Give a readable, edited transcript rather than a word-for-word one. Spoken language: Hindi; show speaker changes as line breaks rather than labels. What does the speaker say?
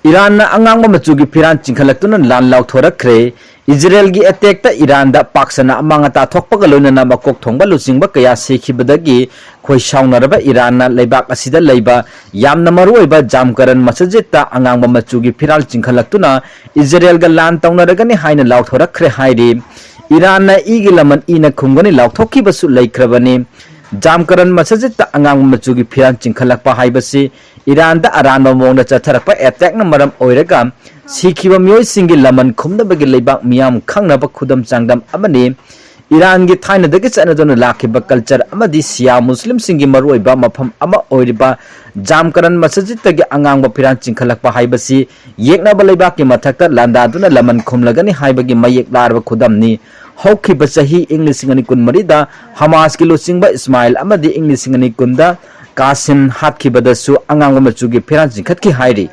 ईरान अंगांग मचुगी फिरान चिंखलक्तुना लान लाउथोरखरे इजराइल की अटैक ईरान पाक्सना अमांगता थोकपग लोइनना मकोक थोंबा लुचिंगबा कया सेखिबदगी खोई साउनरबा ईरान लेबाक असिदा लेबा यामना मरुओइबा जामकरन मसजिदता अंगांग मचुगी फिराल चिंखलक्तुना इजराइल गा लान तौनरगनी हाइना लाउथोरखरे हाइरि ईरान इगी लमन इना खुंगनी लाउथोखिबसु लेख्रबनी जामकरन मसजिद अंगांग मचुगी फिरान चिंखलक्पा हाइबसी ईरान अरान मोंग चथरप एटैक मरम ओइरगा सिखिबा मियोय सिंगी लमन खुमदबगी लेबाक मियाम खंगनब खुदम चांगदम अमनी ईरान की थाइनदगी चनदुना लाखिबा कल्चर अमदी सिया मुस्लिम सिंगी मरुओइबा मफम अमा ओइरिबा जामकरन मसजिदतगी अंगांग फिरान चिंखलक्पा हाइबसी येकनबा लेबाकि मथक्ता लांदादुना लमन खुमलगनी हाइबगी मयेक लारबा खुदमनी हौखिबा चही इंग 2023 दा हमास की लुचिंगबा इस्माइल अमदी इंग 2020 दा कासिम हातखिबदसु अंगांग मचुगी फिरान चिंखतकी हाइरि।